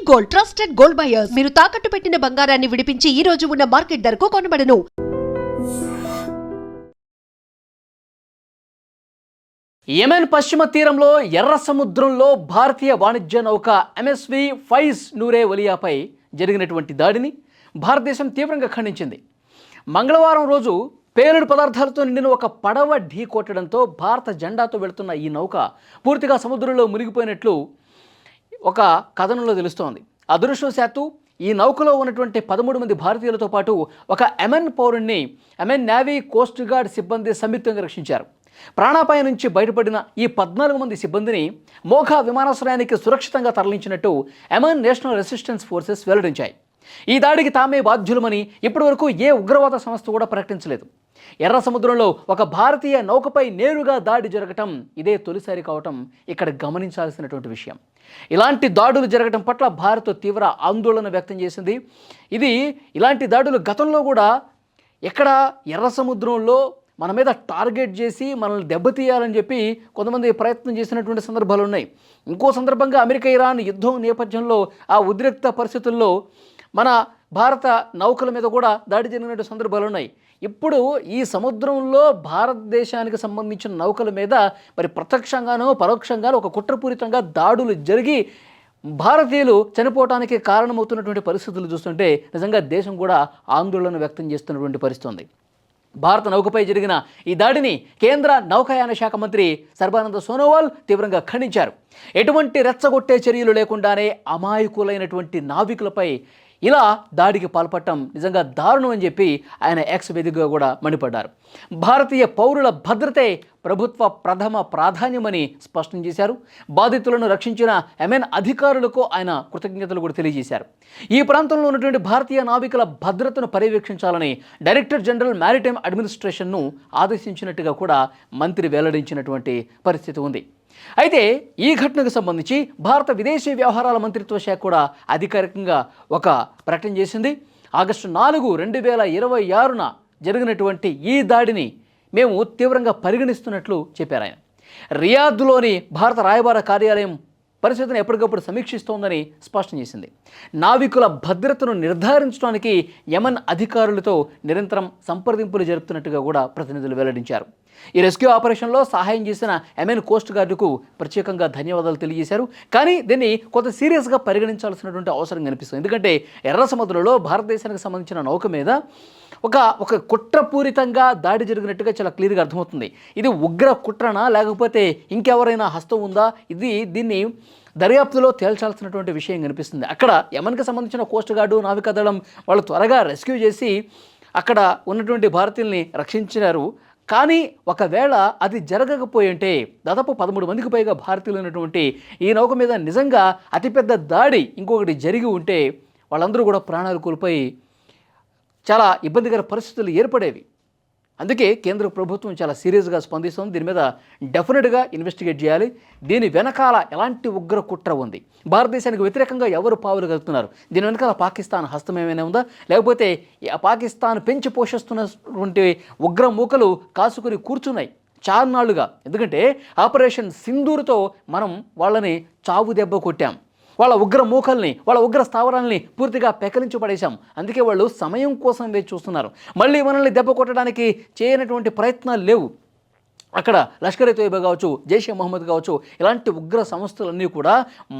Gold trusted gold buyers మీరు తాకట్టు పెట్టిన బంగారాన్ని విడిపించి ఈ రోజు ఉన్న మార్కెట్ ధరకు కొనబడను. యెమెన్ పశ్చిమ తీరంలో ఎర్ర సముద్రంలో భారతీయ వాణిజ్య నౌక ఎంఎస్వి ఫైజ్ నూరే వలియాపై జరిగినటువంటి దాడిని భారతదేశం తీవ్రంగా ఖండించింది. మంగళవారం రోజు పేలుడు పదార్థాలతో నిండిన ఒక పడవ ఢీ కొట్టడంతో భారత జెండాతో వెళుతున్న ఈ నౌక పూర్తిగా సముద్రంలో మునిగిపోయినట్లు ఒక కథనంలో తెలుస్తోంది. అదృష్టవశాత్తు ఈ నౌకలో ఉన్నటువంటి 13 మంది భారతీయులతో పాటు ఒక యెమెన్ పౌరుణ్ణి యెమెన్ నేవీ కోస్ట్ గార్డ్ సిబ్బంది సంయుక్తంగా రక్షించారు. ప్రాణాపాయం నుంచి బయటపడిన ఈ 14 మంది సిబ్బందిని మోఘా విమానాశ్రయానికి సురక్షితంగా తరలించినట్టు యెమెన్ నేషనల్ రెసిస్టెన్స్ ఫోర్సెస్ వెల్లడించాయి. ఈ దాడికి తామే బాధ్యులమని ఇప్పటివరకు ఏ ఉగ్రవాద సంస్థ కూడా ప్రకటించలేదు. ఎర్ర సముద్రంలో ఒక భారతీయ నౌకపై నేరుగా దాడి జరగటం ఇదే తొలిసారి కావటం ఇక్కడ గమనించాల్సినటువంటి విషయం. ఇలాంటి దాడులు జరగడం పట్ల భారత్ తీవ్ర ఆందోళన వ్యక్తం చేసింది. ఇలాంటి దాడులు గతంలో కూడా ఎక్కడ ఎర్ర సముద్రంలో మన మీద టార్గెట్ చేసి మనల్ని దెబ్బతీయాలని చెప్పి కొంతమంది ప్రయత్నం చేసినటువంటి సందర్భాలు ఉన్నాయి. ఇంకో సందర్భంగా అమెరికా ఇరాన్ యుద్ధం నేపథ్యంలో ఆ ఉద్రిక్త పరిస్థితుల్లో మన భారత నౌకల మీద కూడా దాడి జరిగినటువంటి సందర్భాలు ఉన్నాయి. ఇప్పుడు ఈ సముద్రంలో భారతదేశానికి సంబంధించిన నౌకల మీద మరి ప్రత్యక్షంగానో పరోక్షంగానో ఒక కుట్రపూరితంగా దాడులు జరిగి భారతీయులు చనిపోవడానికి కారణమవుతున్నటువంటి పరిస్థితులు చూస్తుంటే నిజంగా దేశం కూడా ఆందోళన వ్యక్తం చేస్తున్నటువంటి పరిస్థితి ఉంది. భారత నౌకపై జరిగిన ఈ దాడిని కేంద్ర నౌకాయాన శాఖ మంత్రి సర్బానంద సోనోవాల్ తీవ్రంగా ఖండించారు. ఎటువంటి రెచ్చగొట్టే చర్యలు లేకుండానే అమాయకులైనటువంటి నావికులపై ఇలా దాడికి పాల్పడటం నిజంగా దారుణం అని చెప్పి ఆయన ఎక్స్ వేదికగా కూడా మండిపడ్డారు. భారతీయ పౌరుల భద్రతే ప్రభుత్వ ప్రథమ ప్రాధాన్యమని స్పష్టం చేశారు. బాధితులను రక్షించిన యెమెన్ అధికారులకు ఆయన కృతజ్ఞతలు కూడా తెలియజేశారు. ఈ ప్రాంతంలో ఉన్నటువంటి భారతీయ నావికుల భద్రతను పర్యవేక్షించాలని డైరెక్టర్ జనరల్ మ్యారిటైమ్ అడ్మినిస్ట్రేషన్ను ఆదేశించినట్టుగా కూడా మంత్రి వెల్లడించినటువంటి పరిస్థితి ఉంది. అయితే ఈ ఘటనకు సంబంధించి భారత విదేశీ వ్యవహారాల మంత్రిత్వ శాఖ కూడా అధికారికంగా ఒక ప్రకటన చేసింది. ఆగస్టు 4, 2026న జరిగినటువంటి ఈ దాడిని మేము తీవ్రంగా పరిగణిస్తున్నట్లు చెప్పారు ఆయన. రియాద్లోని భారత రాయబార కార్యాలయం పరిస్థితిని ఎప్పటికప్పుడు సమీక్షిస్తోందని స్పష్టం చేసింది. నావికుల భద్రతను నిర్ధారించడానికి యెమెన్ అధికారులతో నిరంతరం సంప్రదింపులు జరుపుతున్నట్టుగా కూడా ప్రతినిధులు వెల్లడించారు. ఈ రెస్క్యూ ఆపరేషన్లో సహాయం చేసిన యెమెన్ కోస్ట్ గార్డుకు ప్రత్యేకంగా ధన్యవాదాలు తెలియజేశారు. కానీ దీన్ని కొంత సీరియస్గా పరిగణించాల్సినటువంటి అవసరం కనిపిస్తుంది. ఎందుకంటే ఎర్ర సముద్రంలో భారతదేశానికి సంబంధించిన నౌక మీద ఒక కుట్రపూరితంగా దాడి జరిగినట్టుగా చాలా క్లియర్గా అర్థమవుతుంది. ఇది ఉగ్ర కుట్రనా లేకపోతే ఇంకెవరైనా హస్తం ఉందా? దీన్ని దర్యాప్తులో తేల్చాల్సినటువంటి విషయం కనిపిస్తుంది. అక్కడ యెమెన్కి సంబంధించిన కోస్ట్ గార్డు నావికాదళం వాళ్ళు త్వరగా రెస్క్యూ చేసి అక్కడ ఉన్నటువంటి భారతీయుల్ని రక్షించారు. కానీ ఒకవేళ అది జరగకపోయి ఉంటే దాదాపు 13 మందికి పైగా భారతీయులు ఉన్నటువంటి ఈ నౌక మీద నిజంగా అతిపెద్ద దాడి ఇంకొకటి జరిగి ఉంటే వాళ్ళందరూ కూడా ప్రాణాలు కోల్పోయి చాలా ఇబ్బందికర పరిస్థితులు ఏర్పడేవి. అందుకే కేంద్ర ప్రభుత్వం చాలా సీరియస్గా స్పందిస్తుంది. దీని మీద డెఫినెట్గా ఇన్వెస్టిగేట్ చేయాలి. దీని వెనకాల ఎలాంటి ఉగ్ర కుట్ర ఉంది, భారతదేశానికి వ్యతిరేకంగా ఎవరు పావులు కలుపుతున్నారు, దీని వెనకాల పాకిస్తాన్ హస్తం ఏమైనా ఉందా, లేకపోతే పాకిస్తాన్ పెంచి పోషిస్తున్నటువంటి ఉగ్ర మూకలు కాసుకుని కూర్చున్నాయి చాన్నాళ్లుగా. ఎందుకంటే ఆపరేషన్ సింధూర్తో మనం వాళ్ళని చావు దెబ్బ కొట్టాం. వాళ్ళ ఉగ్ర మూకల్ని, వాళ్ళ ఉగ్ర స్థావరాలని పూర్తిగా పెకలించి పడేశాం. అందుకే వాళ్ళు సమయం కోసం వేచి చూస్తున్నారు. మళ్ళీ మనల్ని దెబ్బ కొట్టడానికి చేయనటువంటి ప్రయత్నాలు లేవు. అక్కడ లష్కర్-ఏ తోయిబా కావచ్చు, జైషే మహమ్మద్ కావచ్చు, ఇలాంటి ఉగ్ర సంస్థలన్నీ కూడా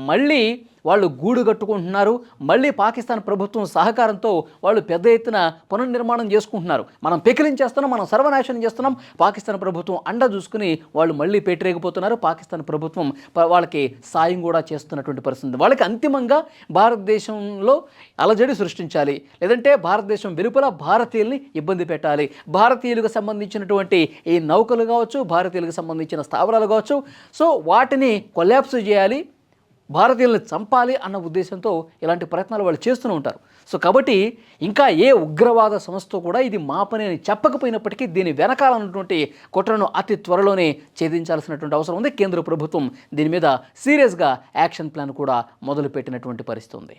మళ్ళీ వాళ్ళు గూడు కట్టుకుంటున్నారు. మళ్ళీ పాకిస్తాన్ ప్రభుత్వం సహకారంతో వాళ్ళు పెద్ద ఎత్తున పునర్నిర్మాణం చేసుకుంటున్నారు. మనం పెకిలించేస్తున్నాం, మనం సర్వనాశనం చేస్తున్నాం. పాకిస్తాన్ ప్రభుత్వం అండ చూసుకుని వాళ్ళు మళ్ళీ పేటరేగిపోతున్నారు. పాకిస్తాన్ ప్రభుత్వం వాళ్ళకి సాయం కూడా చేస్తున్నటువంటి పరిస్థితి. వాళ్ళకి అంతిమంగా భారతదేశంలో అలజడి సృష్టించాలి, లేదంటే భారతదేశం వెలుపల భారతీయుల్ని ఇబ్బంది పెట్టాలి. భారతీయులకు సంబంధించినటువంటి ఈ నౌకలు కావచ్చు, భారతీయులకు సంబంధించిన స్థావరాలు కావచ్చు, సో వాటిని కొలాప్స్ చేయాలి, భారతీయులను చంపాలి అన్న ఉద్దేశంతో ఇలాంటి ప్రయత్నాలు వాళ్ళు చేస్తూనే ఉంటారు. సో కాబట్టి ఇంకా ఏ ఉగ్రవాద సంస్థ కూడా ఇది మా పని అని చెప్పకపోయినప్పటికీ దీని వెనకాల ఉన్నటువంటి కుట్రను అతి త్వరలోనే ఛేదించాల్సినటువంటి అవసరం ఉంది. కేంద్ర ప్రభుత్వం దీని మీద సీరియస్గా యాక్షన్ ప్లాన్ కూడా మొదలుపెట్టినటువంటి పరిస్థితి ఉంది.